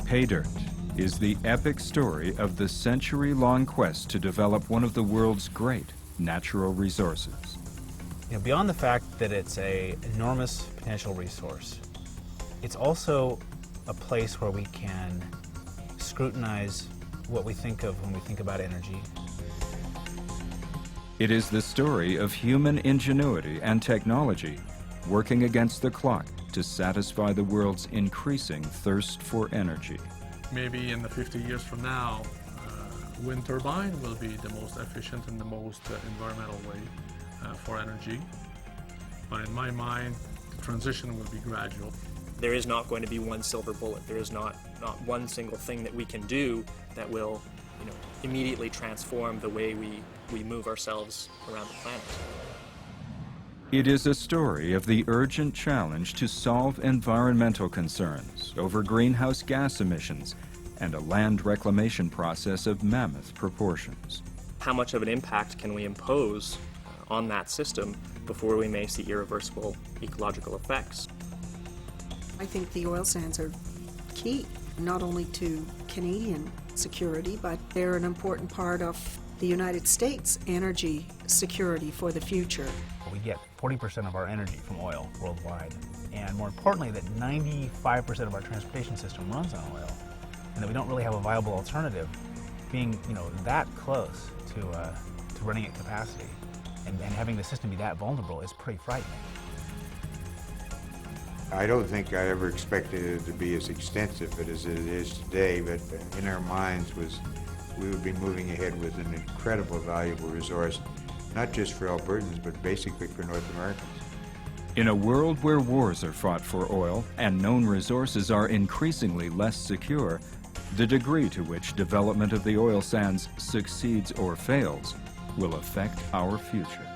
Pay dirt is the epic story of the century-long quest to develop one of the world's great natural resources. Beyond the fact that it's an enormous potential resource, it's also a place where we can scrutinize what we think of when we think about energy. It is the story of human ingenuity and technology working against the clock to satisfy the world's increasing thirst for energy. Maybe in the 50 years from now, wind turbine will be the most efficient and the most environmental way for energy. But in my mind, the transition will be gradual. There is not going to be one silver bullet. There is not one single thing that we can do that will, immediately transform the way we move ourselves around the planet. It is a story of the urgent challenge to solve environmental concerns over greenhouse gas emissions and a land reclamation process of mammoth proportions. How much of an impact can we impose on that system before we may see irreversible ecological effects? I think the oil sands are key, not only to Canadian security, but they're an important part of the United States energy security for the future. We get 40% of our energy from oil worldwide, and more importantly that 95% of our transportation system runs on oil, and that we don't really have a viable alternative. Being that close to running at capacity and having the system be that vulnerable is pretty frightening. I don't think I ever expected it to be as extensive as it is today, but in our minds we would be moving ahead with an incredible valuable resource, not just for Albertans, but basically for North Americans. In a world where wars are fought for oil and known resources are increasingly less secure, the degree to which development of the oil sands succeeds or fails will affect our future.